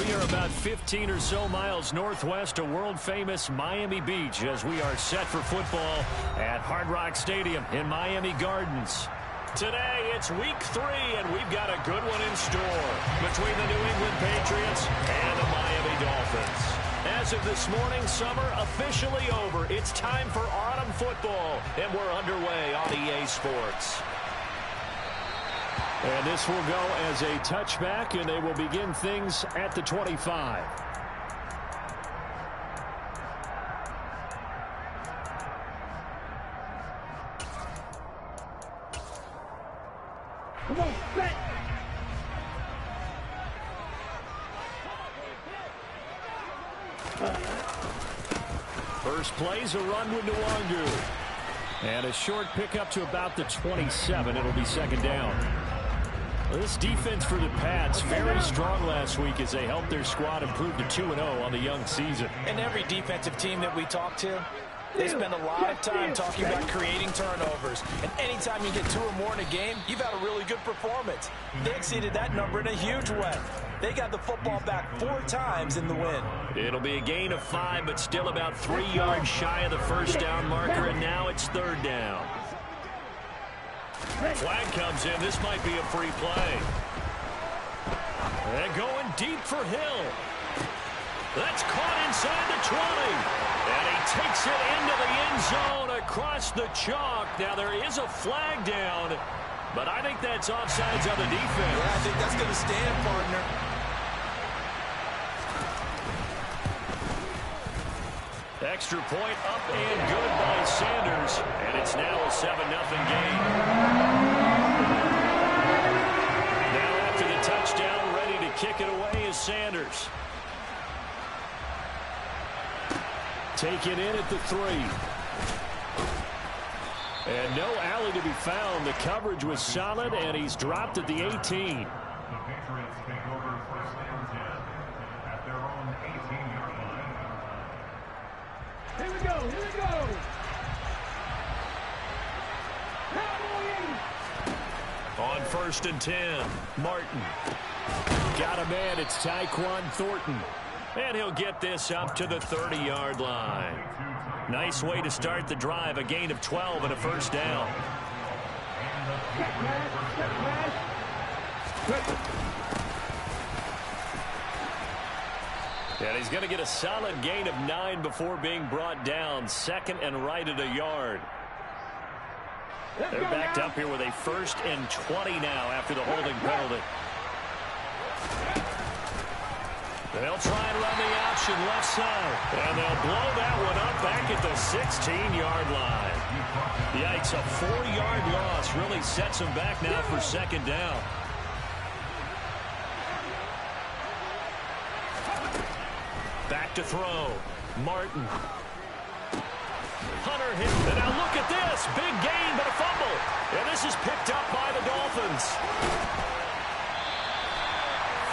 we are about 15 or so miles northwest of world-famous Miami Beach as we are set for football at Hard Rock Stadium in Miami Gardens. Today, it's week 3, and we've got a good one in store between the New England Patriots and the Miami Dolphins. As of this morning, summer officially over. It's time for autumn football, and we're underway on EA Sports. And this will go as a touchback, and they will begin things at the 25. Come on, set. First play's a run with Nwangu. And a short pickup to about the 27. It'll be second down. This defense for the Pats, very strong last week as they helped their squad improve to 2-0 on the young season. And every defensive team that we talk to, they spend a lot of time talking about creating turnovers. And anytime you get 2 or more in a game, you've had a really good performance. They exceeded that number in a huge way. They got the football back 4 times in the win. It'll be a gain of 5, but still about 3 yards shy of the first down marker, and now it's third down. Flag comes in. This might be a free play. And going deep for Hill. That's caught inside the 20. And he takes it into the end zone across the chalk. Now there is a flag down, but I think that's offsides on the defense. Yeah, I think that's going to stand, partner. Extra point up and good by Sanders. And it's now a 7-0 game. Now after the touchdown, ready to kick it away is Sanders. Taken in at the 3. And no alley to be found. The coverage was solid, and he's dropped at the 18. The Patriots take over first and 10 at their own 18-yard line. Here we go, here we go. On first and 10, Martin. Got a man, it's Tyquan Thornton. And he'll get this up to the 30-yard line. Nice way to start the drive, a gain of 12 and a first down. And he's going to get a solid gain of 9 before being brought down. Second and right at a yard. They're backed up here with a first and 20 now after the holding penalty. They'll try and run the option left side. And they'll blow that one up back at the 16-yard line. Yikes, a 4-yard loss really sets them back now for second down. Back to throw. Martin. Hunter hit. And now look at this. Big gain, but a fumble. And this is picked up by the Dolphins.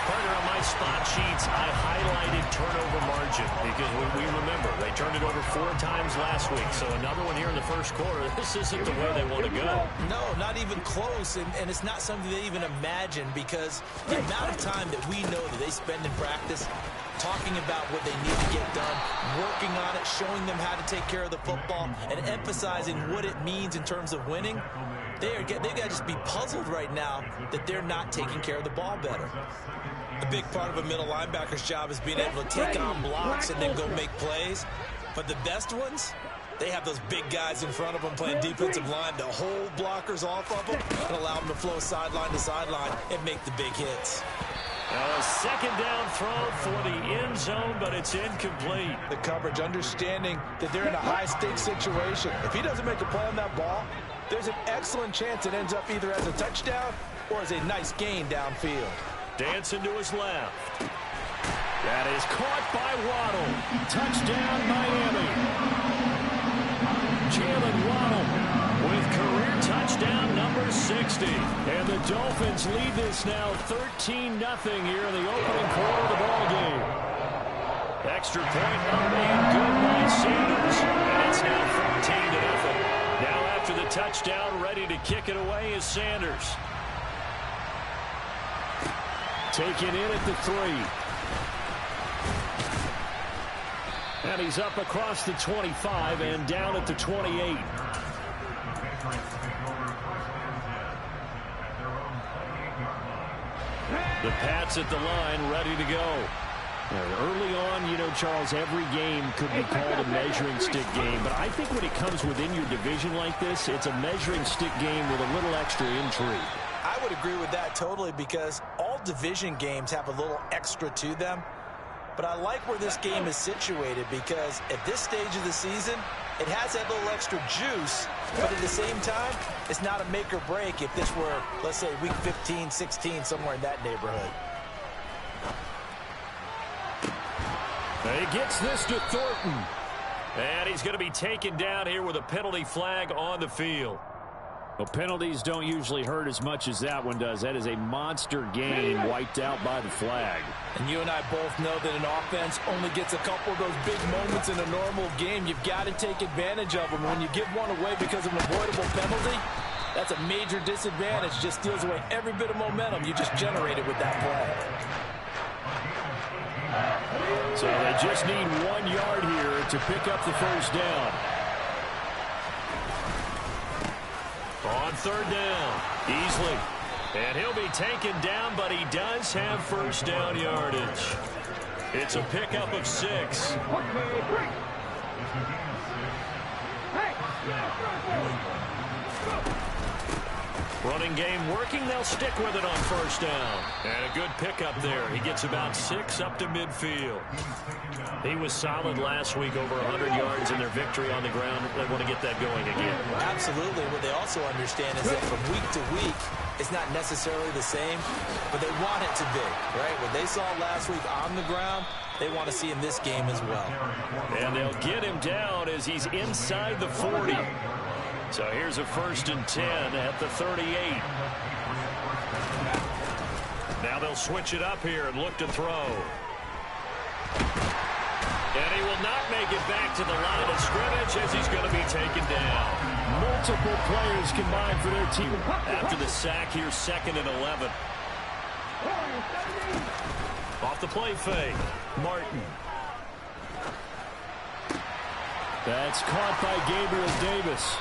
Partner, on my spot sheets, I highlighted turnover margin because we remember they turned it over 4 times last week. So another one here in the first quarter. This isn't the way they want to go. No, not even close. And it's not something they even imagine because the amount of time that we know that they spend in practice talking about what they need to get done, working on it, showing them how to take care of the football, and emphasizing what it means in terms of winning. They've got to just be puzzled right now that they're not taking care of the ball better. A big part of a middle linebacker's job is being able to take on blocks and then go make plays. But the best ones, they have those big guys in front of them playing defensive line to hold blockers off of them and allow them to flow sideline to sideline and make the big hits. A second down throw for the end zone, but it's incomplete. The coverage, understanding that they're in a high-stakes situation. If he doesn't make a play on that ball, there's an excellent chance it ends up either as a touchdown or as a nice gain downfield. Dancing to his left. That is caught by Waddle. Touchdown, Miami. Jalen Waddle with career touchdown number 60. And the Dolphins lead this now 13-0 here in the opening quarter of the ballgame. Extra point up and good by Sanders. And it's now 14-0. Now after the touchdown, ready to kick it away is Sanders. Taken in at the 3. And he's up across the 25 and down at the 28. The Pats at the line, ready to go. Early on, you know, Charles, every game could be called a measuring stick game. But I think when it comes within your division like this, it's a measuring stick game with a little extra intrigue. I would agree with that totally, because all division games have a little extra to them. But I like where this game is situated, because at this stage of the season, it has that little extra juice. But at the same time, it's not a make or break if this were, let's say, week 15, 16, somewhere in that neighborhood. He gets this to Thornton. And he's going to be taken down here with a penalty flag on the field. Well, penalties don't usually hurt as much as that one does. That is a monster game wiped out by the flag. And you and I both know that an offense only gets a couple of those big moments in a normal game. You've got to take advantage of them. When you give one away because of an avoidable penalty, that's a major disadvantage. Just steals away every bit of momentum you just generated with that play. So they just need 1 yard here to pick up the first down. On third down, Easley. And he'll be taken down, but he does have first down yardage. It's a pickup of 6. Running game working. They'll stick with it on first down. And a good pickup there. He gets about 6 up to midfield. He was solid last week, over 100 yards in their victory on the ground. They want to get that going again. Absolutely. What they also understand is that from week to week, it's not necessarily the same, but they want it to be, right? What they saw last week on the ground, they want to see in this game as well. And they'll get him down as he's inside the 40. So here's a 1st and 10 at the 38. Now they'll switch it up here and look to throw. And he will not make it back to the line of scrimmage as he's going to be taken down. Multiple players combined for their team. After the sack, here's 2nd and 11. Off the play fake, Martin. That's caught by Gabriel Davis.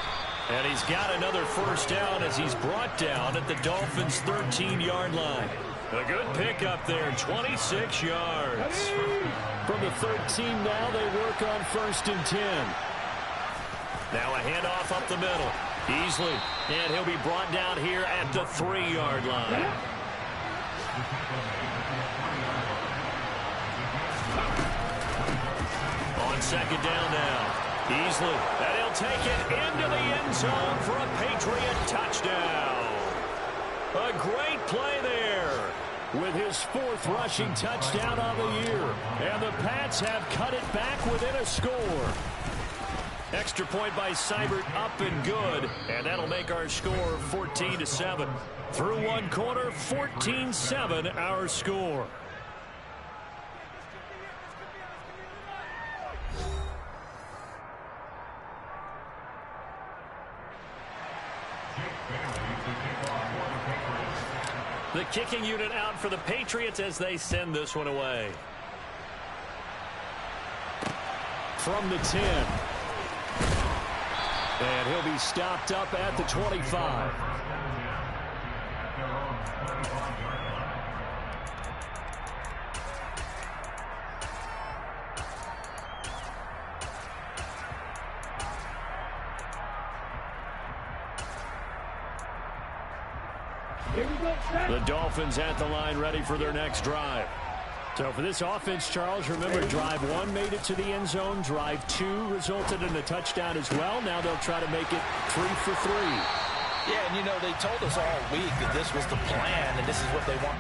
And he's got another first down as he's brought down at the Dolphins' 13-yard line. A good pickup there, 26 yards. From the 13 now, they work on 1st and 10. Now a handoff up the middle. Easley, and he'll be brought down here at the 3-yard line. On 2nd down now. Easley, and he'll take it into the end zone for a Patriot touchdown. A great play there with his 4th rushing touchdown of the year. And the Pats have cut it back within a score. Extra point by Seibert, up and good. And that'll make our score 14-7. Through 1 quarter, 14-7 our score. The kicking unit out for the Patriots as they send this one away. From the 10. And he'll be stopped up at the 25. The Dolphins at the line, ready for their next drive. So for this offense, Charles, remember, drive 1 made it to the end zone. Drive 2 resulted in a touchdown as well. Now they'll try to make it 3 for 3. Yeah, and you know, they told us all week that this was the plan and this is what they want.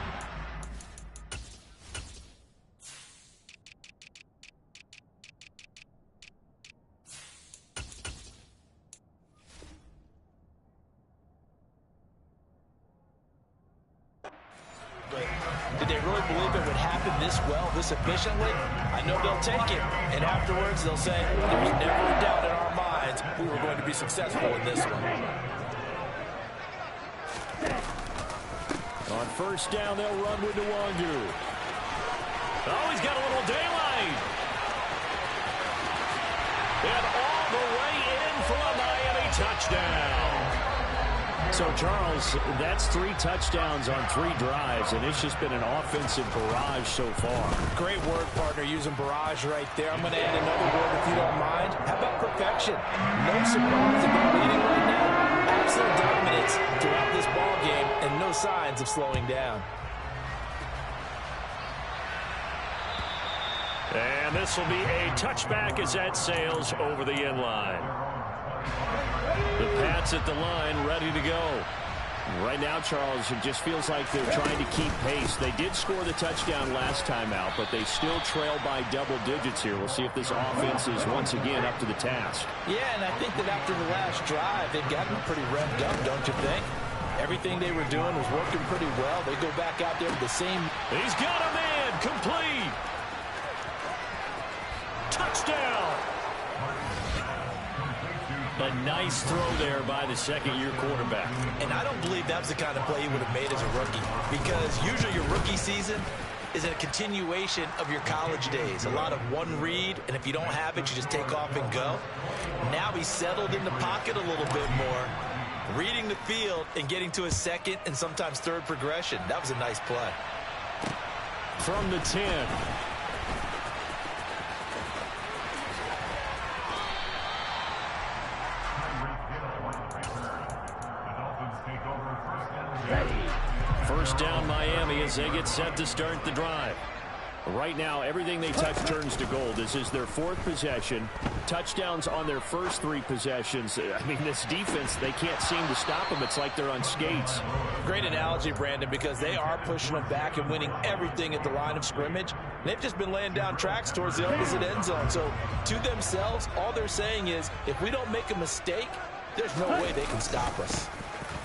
Did they really believe it would happen this well, this efficiently? I know they'll take it, and afterwards they'll say, there was never a doubt in our minds we were going to be successful in this one. On 1st down, they'll run with Nwangu. Oh, he's got a little daylight. And all the way in for a Miami touchdown. So, Charles, that's 3 touchdowns on 3 drives, and it's just been an offensive barrage so far. Great word, partner, using barrage right there. I'm going to add another word if you don't mind. How about perfection? No surprise about leading right now. Absolute dominance throughout this ball game, and no signs of slowing down. And this will be a touchback as that sails over the end line. The Pats at the line, ready to go. Right now, Charles, it just feels like they're trying to keep pace. They did score the touchdown last time out, but they still trail by double digits here. We'll see if this offense is once again up to the task. Yeah, and I think that after the last drive, they've gotten pretty revved up, don't you think? Everything they were doing was working pretty well. They go back out there with the same. He's got a man, complete. Touchdown. A nice throw there by the second-year quarterback. And I don't believe that was the kind of play he would have made as a rookie, because usually your rookie season is a continuation of your college days. A lot of one read, and if you don't have it, you just take off and go. Now he's settled in the pocket a little bit more, reading the field and getting to his second and sometimes third progression. That was a nice play. From the 10. First down Miami as they get set to start the drive. Right now, everything they touch turns to gold. This is their 4th possession. Touchdowns on their first 3 possessions. I mean, this defense, they can't seem to stop them. It's like they're on skates. Great analogy, Brandon, because they are pushing them back and winning everything at the line of scrimmage. They've just been laying down tracks towards the opposite end zone. So, to themselves, all they're saying is, if we don't make a mistake, there's no way they can stop us.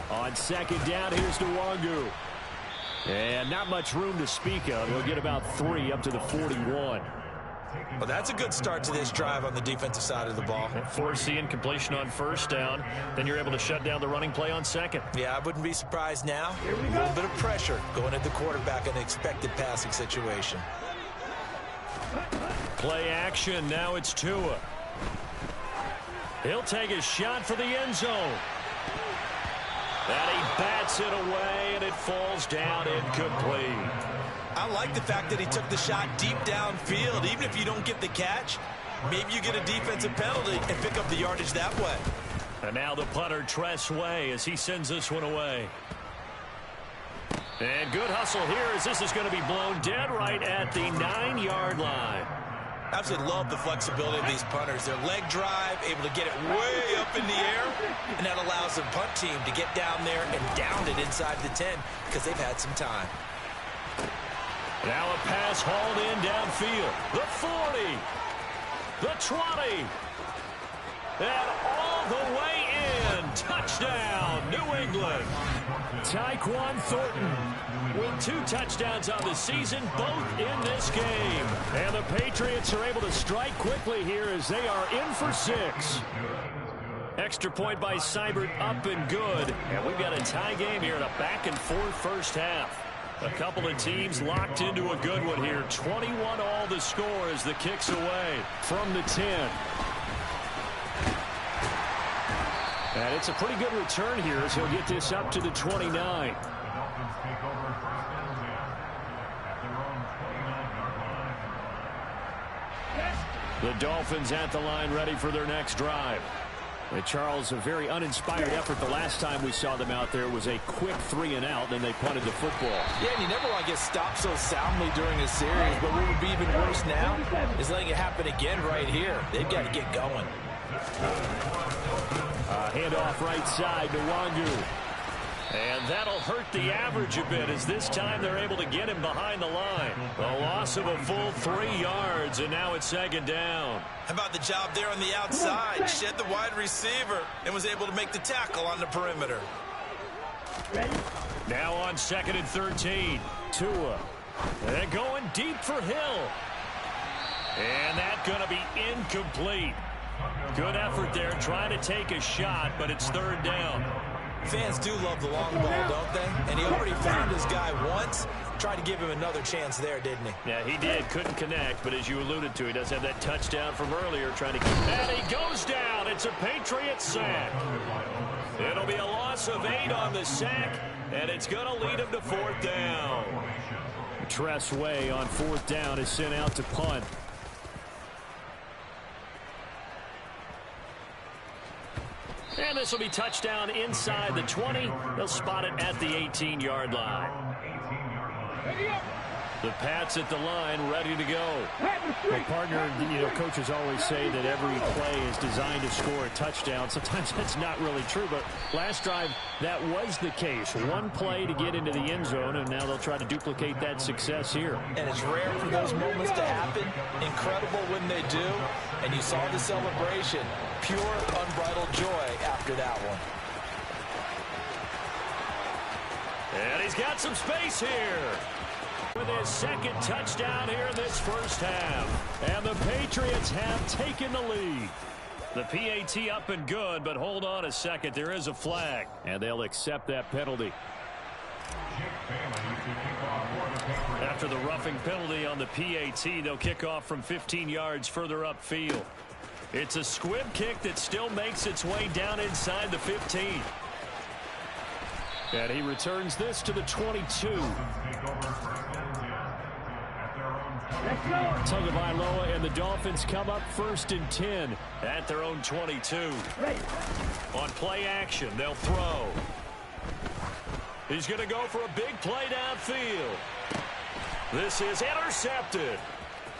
On second down, here's Nwangu. And not much room to speak of. He'll get about 3 up to the 41. Well, that's a good start to this drive on the defensive side of the ball. Force the incompletion on first down. Then you're able to shut down the running play on second. Yeah, I wouldn't be surprised now. A little bit of pressure going at the quarterback in an expected passing situation. Play action. Now it's Tua. He'll take a shot for the end zone. And he bats it away, and it falls down incomplete. I like the fact that he took the shot deep downfield. Even if you don't get the catch, maybe you get a defensive penalty and pick up the yardage that way. And now the punter, Tress Way, as he sends this one away. And good hustle here as this is going to be blown dead right at the 9-yard line. Absolutely love the flexibility of these punters. Their leg drive, able to get it way up in the air, and that allows the punt team to get down there and down it inside the 10 because they've had some time. Now a pass hauled in downfield. The 40, the 20, and all the way in. Touchdown, New England. Tyquan Thornton with 2 touchdowns on the season, both in this game. And the Patriots are able to strike quickly here as they are in for 6. Extra point by Seibert, up and good. And we've got a tie game here in a back-and-forth first half. A couple of teams locked into a good one here. 21-all the score as the kick's away from the 10. And it's a pretty good return here as he'll get this up to the 29. The Dolphins at the line ready for their next drive. And Charles, a very uninspired effort the last time we saw them out there was a quick 3-and-out, then they punted the football. Yeah, and you never want to get stopped so soundly during a series, but what would be even worse now is letting it happen again right here. They've got to get going. Handoff right side to Nwangu. And that'll hurt the average a bit as this time they're able to get him behind the line. A loss of a full 3 yards, and now it's second down. How about the job there on the outside? Shed the wide receiver and was able to make the tackle on the perimeter. Now on second and 13. Tua. And going deep for Hill. And that's going to be incomplete. Good effort there trying to take a shot, but it's third down. Fans do love the long ball, don't they? And he already found his guy once. Tried to give him another chance there, didn't he? Yeah, he did. Couldn't connect, but as you alluded to, he does have that touchdown from earlier trying to keep... And he goes down. It's a Patriot sack. It'll be a loss of 8 on the sack, and it's going to lead him to 4th down. Tress Way on 4th down is sent out to punt. And this will be touchdown inside the 20. They'll spot it at the 18-yard line. The Pats at the line, ready to go. Well, partner, coaches always say that every play is designed to score a touchdown. Sometimes that's not really true, but last drive, that was the case. One play to get into the end zone, and now they'll try to duplicate that success here. And it's rare for those moments to happen. Incredible when they do. And you saw the celebration. Pure, unbridled joy after that one. And he's got some space here. With his second touchdown here in this first half. And the Patriots have taken the lead. The PAT up and good, but hold on a second. There is a flag, and they'll accept that penalty. After the roughing penalty on the PAT, they'll kick off from 15 yards further upfield. It's a squib kick that still makes its way down inside the 15. And he returns this to the 22. Tagovailoa and the Dolphins come up 1st and 10 at their own 22. On play action, they'll throw. He's going to go for a big play downfield. This is intercepted.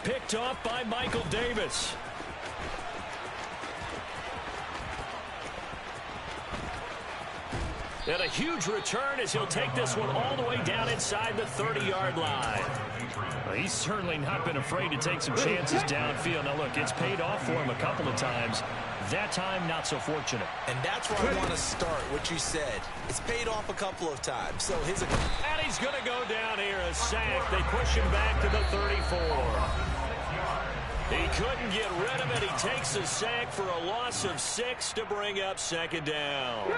Picked off by Michael Davis. And a huge return as he'll take this one all the way down inside the 30-yard line. Well, he's certainly not been afraid to take some chances downfield. Now, look, it's paid off for him a couple of times. That time, not so fortunate. And that's where I want to start, what you said. It's paid off a couple of times. So And he's going to go down here, a sack. They push him back to the 34. He couldn't get rid of it. He takes a sack for a loss of 6 to bring up 2nd down.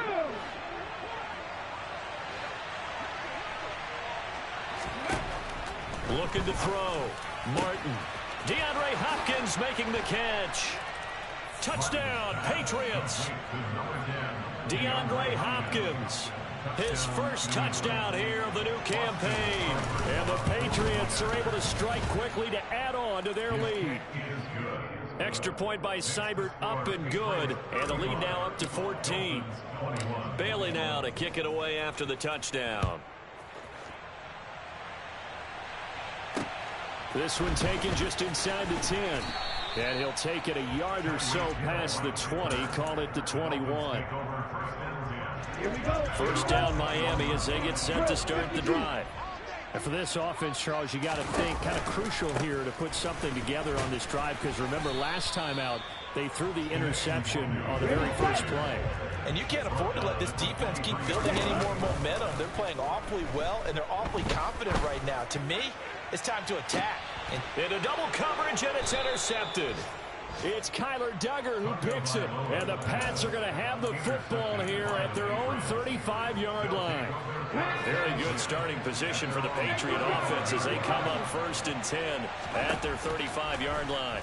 Looking to throw. Martin. DeAndre Hopkins making the catch. Touchdown, Patriots. DeAndre Hopkins. His first touchdown here of the new campaign. And the Patriots are able to strike quickly to add on to their lead. Extra point by Seibert, up and good. And the lead now up to 14. Bailey now to kick it away after the touchdown. This one taken just inside the 10. And he'll take it a yard or so past the 20. Call it the 21. First down Miami as they get set to start the drive. And for this offense, Charles, you got to think kind of crucial here to put something together on this drive, because remember last time out they threw the interception on the very first play. And you can't afford to let this defense keep building any more momentum. They're playing awfully well, and they're awfully confident right now. To me, it's time to attack. Into double coverage, and it's intercepted. It's Kyler Duggar who picks it. And the Pats are going to have the football here at their own 35-yard line. Very good starting position for the Patriot offense as they come up 1st and 10 at their 35-yard line.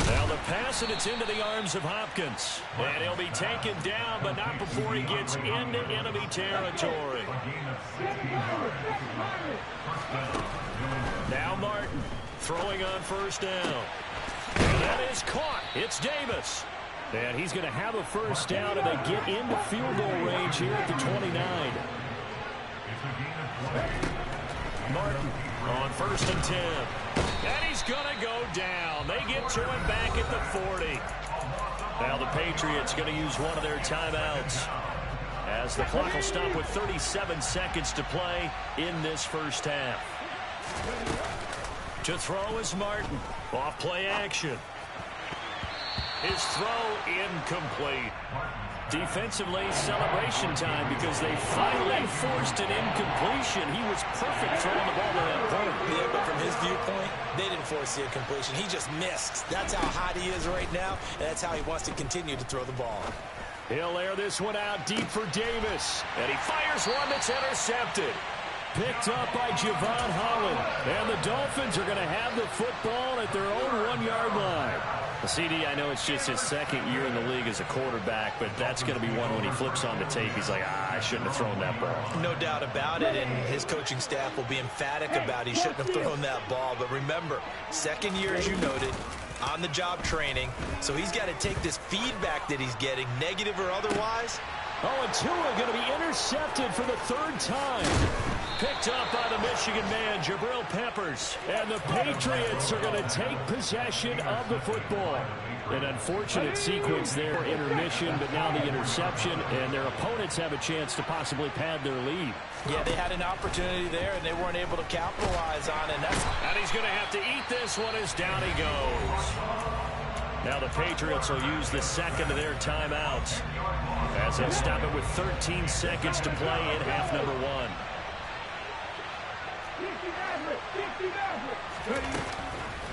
Now the pass, and it's into the arms of Hopkins. And he'll be taken down, but not before he gets into enemy territory. Now Martin throwing on 1st down. And that is caught. It's Davis. And he's going to have a 1st down, and they get into field goal range here at the 29. Martin on 1st and 10. And he's going to go down. They get to him back at the 40. Now the Patriots going to use one of their timeouts, as the clock will stop with 37 seconds to play in this first half. To throw is Martin. Off play action. His throw incomplete. Defensively, celebration time, because they finally forced an incompletion. He was perfect throwing the ball to that point. Yeah, but from his viewpoint, they didn't force the incompletion. He just missed. That's how hot he is right now, and that's how he wants to continue to throw the ball. He'll air this one out deep for Davis. And he fires one that's intercepted. Picked up by Javon Holland. And the Dolphins are going to have the football at their own 1-yard line. CD, I know it's just his second year in the league as a quarterback, but that's going to be one when he flips on the tape. He's like, I shouldn't have thrown that ball. No doubt about it, and his coaching staff will be emphatic about he shouldn't have thrown that ball. But remember, second year, as you noted, on-the-job training, so he's got to take this feedback that he's getting, negative or otherwise. Oh, and Tua going to be intercepted for the third time. Picked up by the Michigan man, Jabril Peppers. And the Patriots are going to take possession of the football. An unfortunate sequence there, intermission, but now the interception, and their opponents have a chance to possibly pad their lead. Yeah, they had an opportunity there, and they weren't able to capitalize on it. And he's going to have to eat this one as down he goes. Now the Patriots will use the second of their timeouts as they'll stop it with 13 seconds to play in half number 1.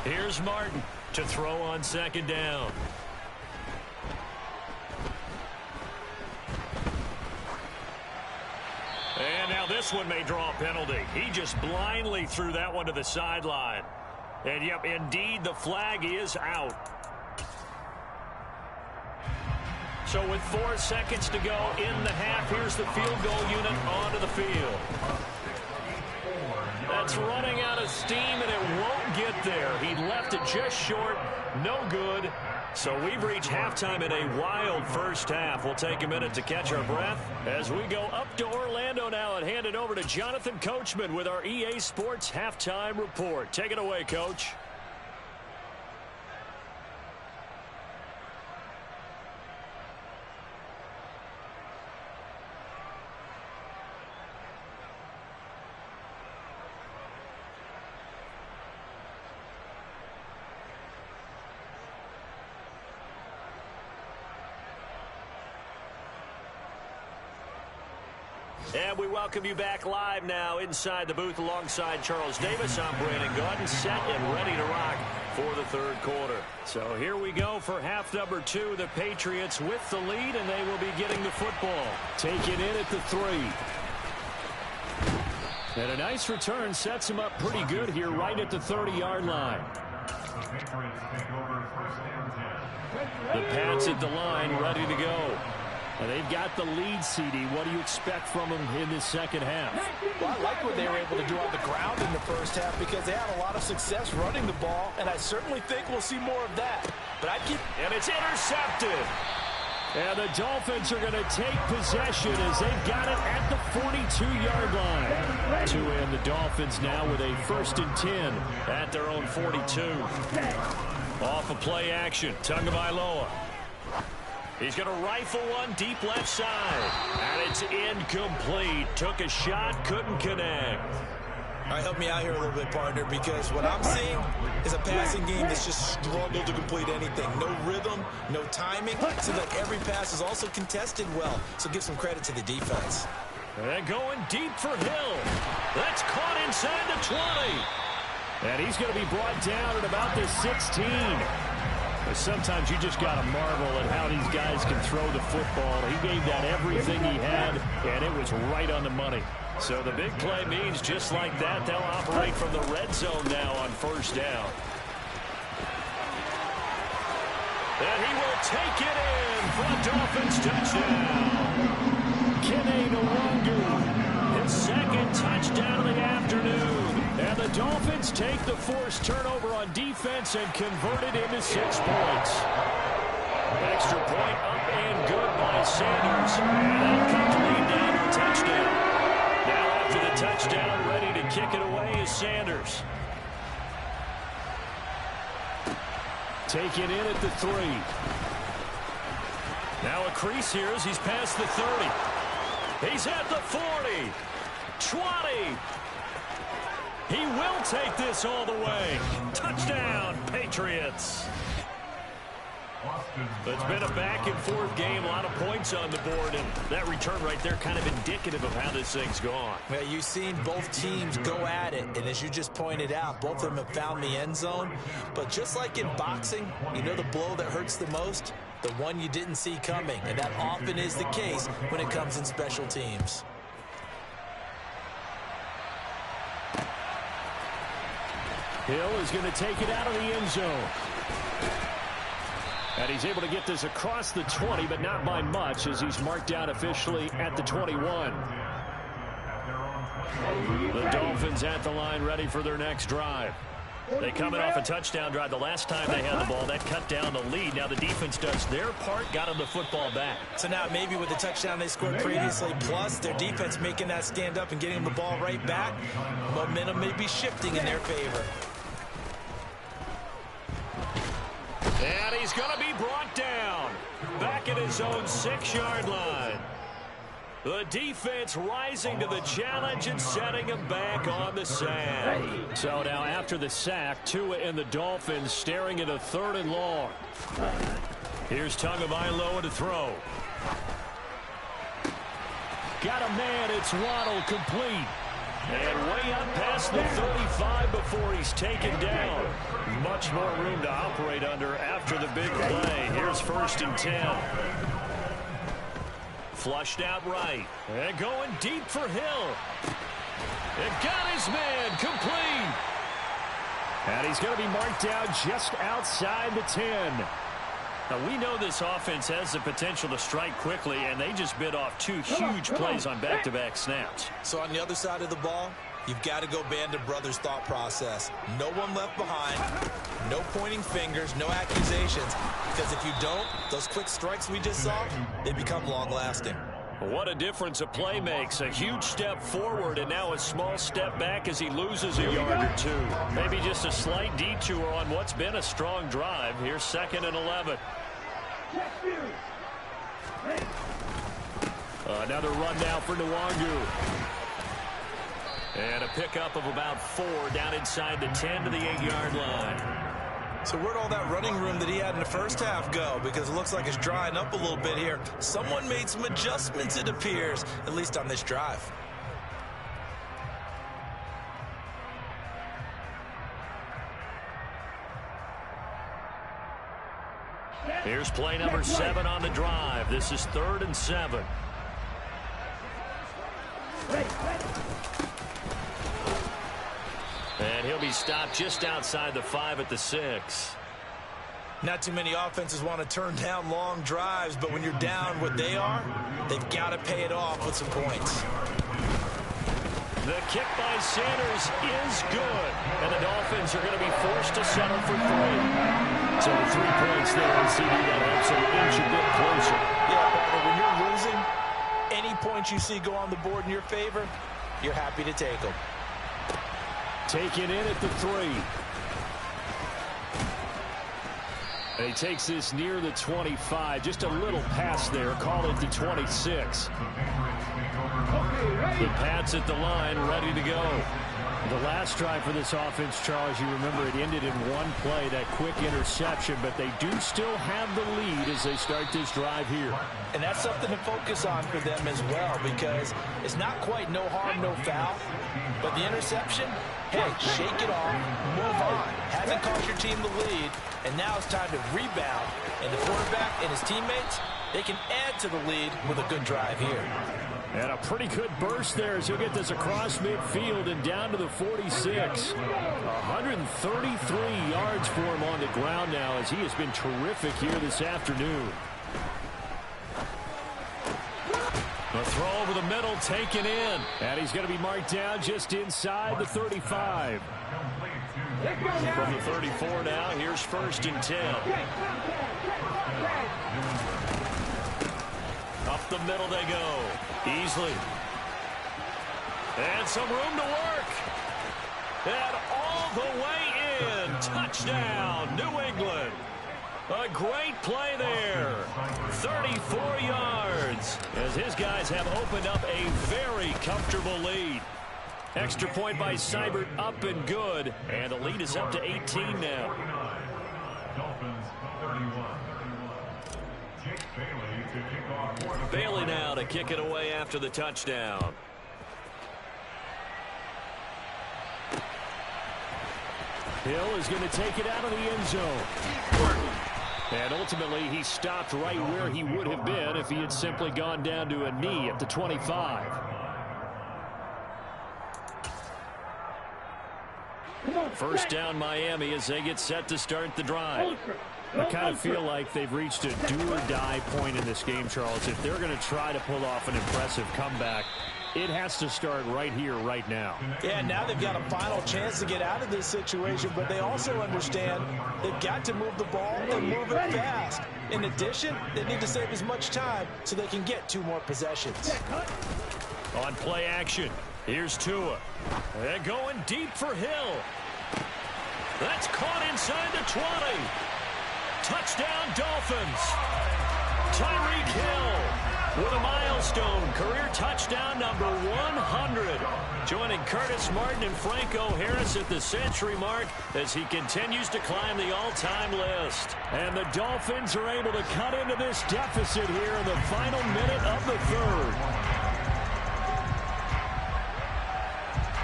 Here's Martin to throw on second down. And now this one may draw a penalty. He just blindly threw that one to the sideline. And yep, indeed, the flag is out. So with 4 seconds to go in the half, here's the field goal unit onto the field. That's running out of steam, and it won't get there. He left it just short. No good. So we've reached halftime in a wild first half. We'll take a minute to catch our breath as we go up to Orlando now and hand it over to Jonathan Coachman with our EA Sports Halftime Report. Take it away, Coach. And we welcome you back live now inside the booth alongside Charles Davis. I'm Brandon Gaudin, set and ready to rock for the third quarter. So here we go for half number 2. The Patriots with the lead, and they will be getting the football. Taken in at the 3. And a nice return sets him up pretty good here right at the 30-yard line. The Pats at the line, ready to go. And they've got the lead, CD. What do you expect from them in this second half? Well, I like what they were able to do on the ground in the first half because they had a lot of success running the ball, and I certainly think we'll see more of that. But And it's intercepted. And the Dolphins are going to take possession as they've got it at the 42-yard line. To end the Dolphins now with a 1st and 10 at their own 42. Off of play action, Tagovailoa. He's going to rifle one deep left side. And it's incomplete. Took a shot, couldn't connect. All right, help me out here a little bit, partner, because what I'm seeing is a passing game that's just struggled to complete anything. No rhythm, no timing. So that every pass is also contested well. So give some credit to the defense. And going deep for Hill. That's caught inside the 20. And he's going to be brought down at about the 16. Sometimes you just got to marvel at how these guys can throw the football. He gave that everything he had, and it was right on the money. So the big play means just like that, they'll operate from the red zone now on first down. And he will take it in for the Dolphins touchdown. Kene Nwangwu, his second touchdown of the afternoon. And the Dolphins take the forced turnover on defense and convert it into 6 points. Extra point up and good by Sanders. And comes lead down to a touchdown. Now after the touchdown, ready to kick it away is Sanders. Taken in at the 3. Now a crease here as he's past the 30. He's at the 40. 20. He will take this all the way. Touchdown, Patriots. It's been a back-and-forth game, a lot of points on the board, and that return right there kind of indicative of how this thing's gone. Well, you've seen both teams go at it, and as you just pointed out, both of them have found the end zone. But just like in boxing, you know the blow that hurts the most? The one you didn't see coming, and that often is the case when it comes in special teams. Hill is going to take it out of the end zone. And he's able to get this across the 20, but not by much, as he's marked out officially at the 21. The Dolphins at the line, ready for their next drive. They coming off a touchdown drive. The last time they had the ball, that cut down the lead. Now the defense does their part, got them the football back. So now maybe with the touchdown they scored previously, plus their defense making that stand up and getting the ball right back, momentum may be shifting in their favor. And he's going to be brought down. Back at his own 6-yard line. The defense rising to the challenge and setting him back on the sack. So now after the sack, Tua and the Dolphins staring at a 3rd and long. Here's Tagovailoa to throw. Got a man, it's Waddle, complete. And way up past the 35 before he's taken down. Much more room to operate under after the big play. Here's 1st and 10. Flushed out right. And going deep for Hill. And got his man, complete. And he's going to be marked out just outside the 10. Now, we know this offense has the potential to strike quickly, and they just bit off 2 huge plays on back-to-back snaps. So on the other side of the ball, you've got to go Band of Brothers thought process. No one left behind, no pointing fingers, no accusations, because if you don't, those quick strikes we just saw, they become long-lasting. What a difference a play makes. A huge step forward and now a small step back as he loses a yard or 2. Maybe just a slight detour on what's been a strong drive. Here's 2nd and 11. Another run down for Nwangu. And a pickup of about 4 down inside the 10 to the 8-yard line. So where'd all that running room that he had in the first half go? Because it looks like it's drying up a little bit here. Someone made some adjustments, it appears, at least on this drive. Here's play number 7 on the drive. This is 3rd and 7. And he'll be stopped just outside the 5 at the 6. Not too many offenses want to turn down long drives, but when you're down what they are, they've got to pay it off with some points. The kick by Sanders is good. And the Dolphins are going to be forced to settle for 3. So the 3 points there on CD that helps them inch a bit closer. Yeah, Bobby, when you're losing, any points you see go on the board in your favor, you're happy to take them. Taken in at the 3. And he takes this near the 25. Just a little pass there. Call it the 26. The Pats at the line, ready to go. The last drive for this offense, Charles, you remember it ended in 1 play, that quick interception, but they do still have the lead as they start this drive here. And that's something to focus on for them as well, because it's not quite no harm, no foul, but the interception, hey, shake it off, move on. Hasn't cost your team the lead, and now it's time to rebound, and the quarterback and his teammates, they can add to the lead with a good drive here. And a pretty good burst there as he'll get this across midfield and down to the 46. 133 yards for him on the ground now as he has been terrific here this afternoon. The throw over the middle taken in. And he's going to be marked down just inside the 35. From the 34 now, here's 1st and 10. Up the middle they go. Easily. And some room to work. And all the way in. Touchdown, New England. A great play there. 34 yards. As his guys have opened up a very comfortable lead. Extra point by Seibert, up and good. And the lead is up to 18 now. Dolphins 31. Jake Bailey to kick off for the Bailey now to kick it away after the touchdown. Hill is going to take it out of the end zone. And ultimately, he stopped right where he would have been if he had simply gone down to a knee at the 25. First down Miami as they get set to start the drive. I kind of feel like they've reached a do-or-die point in this game, Charles. If they're going to try to pull off an impressive comeback, it has to start right here, right now. Yeah, now they've got a final chance to get out of this situation, but they also understand they've got to move the ball and move it fast. In addition, they need to save as much time so they can get 2 more possessions. On play action, here's Tua. They're going deep for Hill. That's caught inside the 20. Touchdown, Dolphins. Tyreek Hill with a milestone career touchdown number 100. Joining Curtis Martin and Franco Harris at the century mark as he continues to climb the all-time list. And the Dolphins are able to cut into this deficit here in the final minute of the third.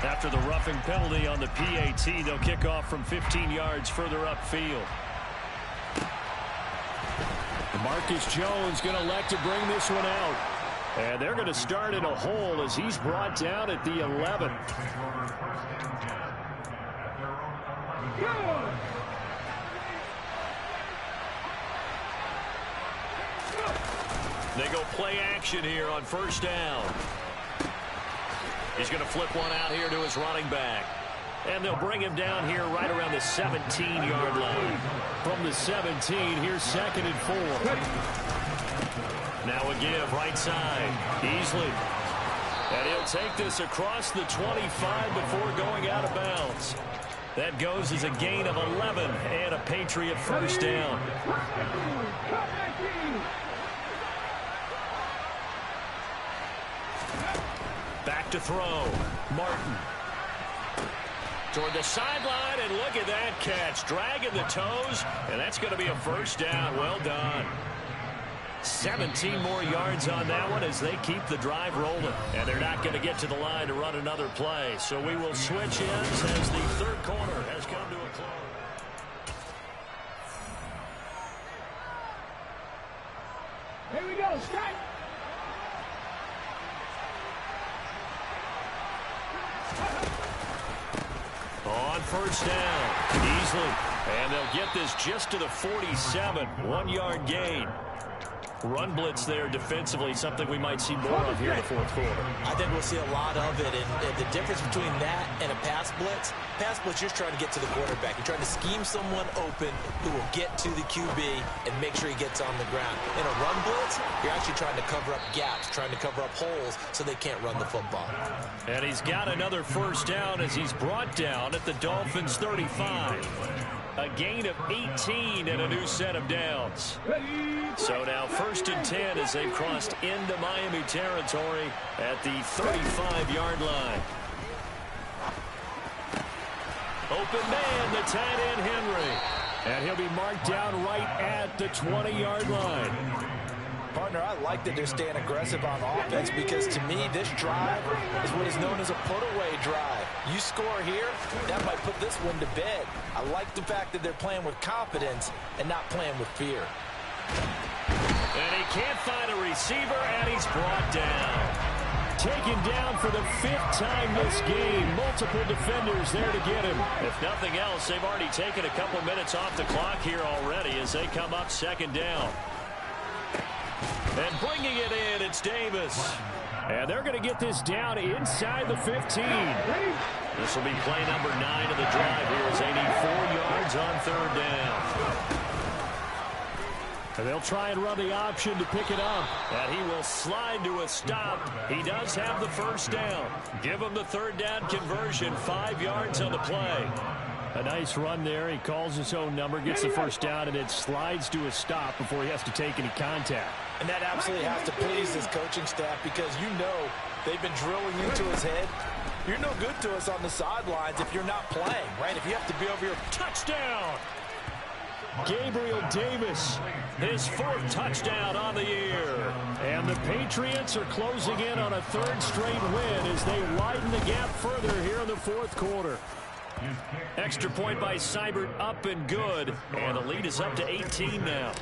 After the roughing penalty on the PAT, they'll kick off from 15 yards further upfield. Marcus Jones going to elect to bring this one out. And they're going to start in a hole as he's brought down at the 11. They go play action here on first down. He's going to flip one out here to his running back. And they'll bring him down here right around the 17-yard line. From the 17, here's 2nd and 4. Now a give right side. Beasley. And he'll take this across the 25 before going out of bounds. That goes as a gain of 11 and a Patriot first down. Back to throw. Martin. Toward the sideline, and look at that catch. Dragging the toes, and that's going to be a first down. Well done. 17 more yards on that one as they keep the drive rolling. And they're not going to get to the line to run another play. So we will switch ends as the third quarter has come to a close. Here we go, strike! On first down, Beasley. And they'll get this just to the 47, 1-yard gain. Run blitz there defensively, something we might see more of here in the fourth quarter. I think we'll see a lot of it, and the difference between that and a pass blitz, you're just trying to get to the quarterback. You're trying to scheme someone open who will get to the QB and make sure he gets on the ground. In a run blitz, you're actually trying to cover up gaps, trying to cover up holes so they can't run the football. And he's got another first down as he's brought down at the Dolphins' 35. A gain of 18 and a new set of downs. So now 1st and 10 as they've crossed into Miami territory at the 35-yard line. Open man, the tight end Henry. And he'll be marked down right at the 20-yard line. Partner, I like that they're staying aggressive on offense because, to me, this drive is what is known as a put-away drive. You score here, that might put this one to bed. I like the fact that they're playing with confidence and not playing with fear. And he can't find a receiver, and he's brought down. Taken down for the 5th time this game. Multiple defenders there to get him. If nothing else, they've already taken a couple minutes off the clock here already as they come up 2nd down. And bringing it in, it's Davis. And they're going to get this down inside the 15. This will be play number 9 of the drive here as they need 4 yards on 3rd down. And they'll try and run the option to pick it up. And he will slide to a stop. He does have the first down. Give him the 3rd down conversion, 5 yards on the play. A nice run there. He calls his own number, gets the first down, and then slides to a stop before he has to take any contact. And that absolutely has to please his coaching staff because you know they've been drilling into his head. You're no good to us on the sidelines if you're not playing, right? If you have to be over here. Touchdown! Gabriel Davis, his 4th touchdown on the year. And the Patriots are closing in on a 3rd straight win as they widen the gap further here in the 4th quarter. Extra point by Seibert, up and good. And the lead is up to 18 now.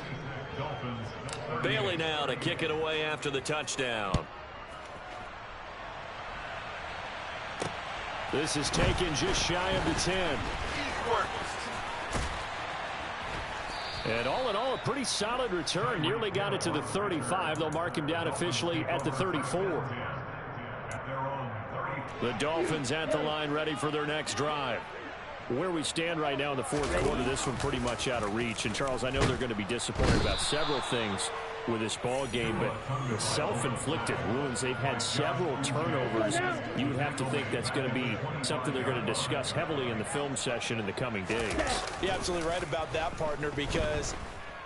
Bailey now to kick it away after the touchdown. This is taken just shy of the 10. And all in all, a pretty solid return. Nearly got it to the 35. They'll mark him down officially at the 34. The Dolphins at the line, ready for their next drive. Where we stand right now in the 4th quarter, this one pretty much out of reach. And, Charles, I know they're going to be disappointed about several things with this ball game, but the self-inflicted wounds, they've had several turnovers. You would have to think that's going to be something they're going to discuss heavily in the film session in the coming days. You're absolutely right about that, partner, because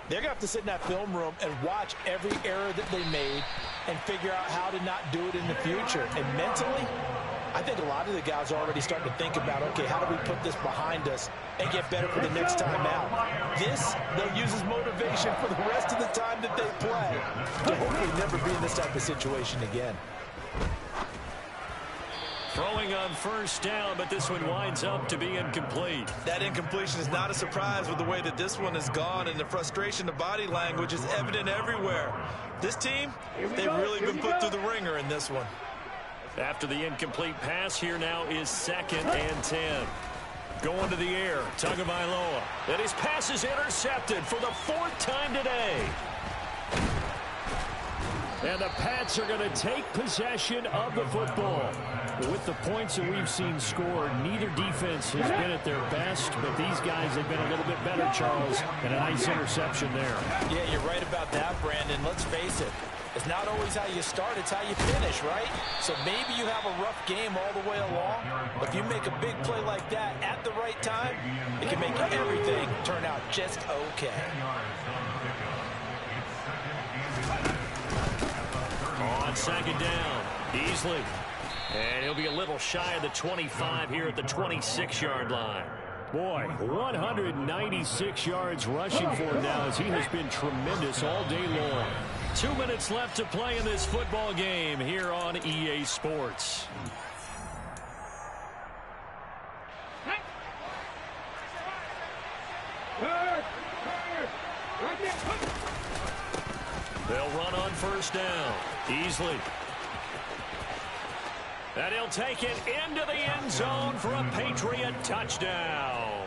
they're going to have to sit in that film room and watch every error that they made and figure out how to not do it in the future. And mentally, I think a lot of the guys are already starting to think about, okay, how do we put this behind us and get better for the next time out? This, they'll use as motivation for the rest of the time that they play to hopefully never be in this type of situation again. Throwing on 1st down, but this one winds up to be incomplete. That incompletion is not a surprise with the way that this one has gone, and the frustration, the body language is evident everywhere. This team, they've really been put through the ringer in this one. After the incomplete pass, here now is 2nd and 10. Going to the air, Tagovailoa. And his pass is intercepted for the 4th time today. And the Pats are going to take possession of the football. With the points that we've seen scored, neither defense has been at their best, but these guys have been a little bit better, Charles, and a nice interception there. Yeah, you're right about that, Brandon. Let's face it. It's not always how you start, it's how you finish, right? So maybe you have a rough game all the way along. But if you make a big play like that at the right time, it can make everything turn out just okay. On 2nd down, Beasley. And he'll be a little shy of the 25 here at the 26-yard line. Boy, 196 yards rushing for him now as he has been tremendous all day long. 2 minutes left to play in this football game here on EA Sports. They'll run on 1st down. Beasley. And he'll take it into the end zone for a Patriot touchdown.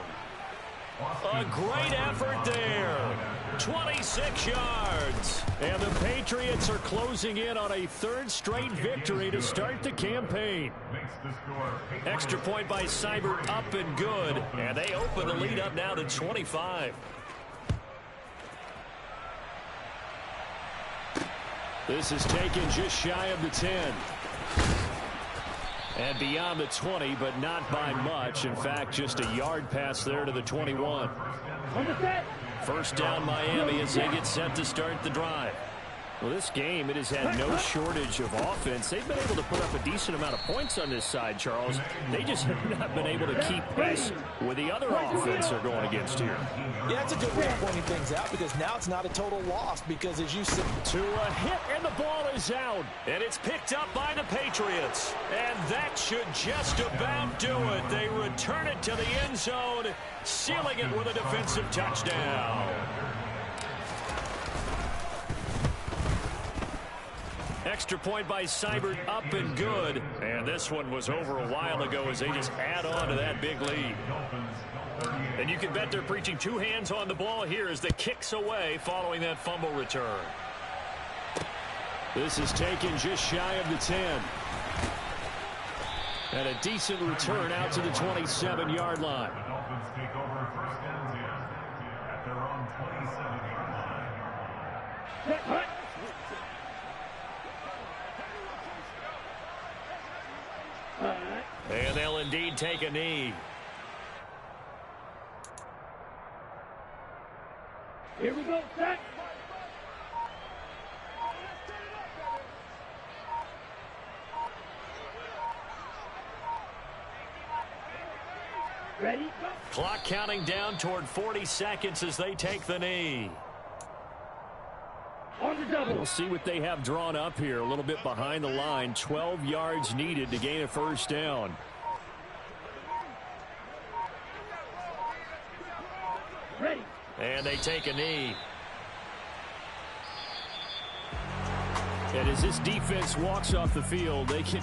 A great effort there. 26 yards. And the Patriots are closing in on a 3rd straight victory to start the campaign. Extra point by Seibert, up and good. And they open the lead up now to 25. This is taken just shy of the 10. And beyond the 20, but not by much. In fact, just a yard pass there to the 21. 1st down Miami as they get set to start the drive. Well, this game, it has had no shortage of offense. They've been able to put up a decent amount of points on this side, Charles. They just have not been able to keep pace with the other offense they're going against here. Yeah, that's a good way of pointing things out because now it's not a total loss because as you said, to a hit and the ball is out. And it's picked up by the Patriots. And that should just about do it. They return it to the end zone, sealing it with a defensive touchdown. Extra point by Seibert, up and good. And this one was over a while ago as they just add on to that big lead. And you can bet they're preaching 2 hands on the ball here as the kicks away following that fumble return. This is taken just shy of the 10. And a decent return out to the 27-yard line. The Dolphins take over 1st and 10 at their own 27-yard line. And they'll indeed take a knee. Here we go, set. Ready, go. Clock counting down toward 40 seconds as they take the knee. On the double. We'll see what they have drawn up here. A little bit behind the line. 12 yards needed to gain a first down. Ready. And they take a knee. And as this defense walks off the field, they can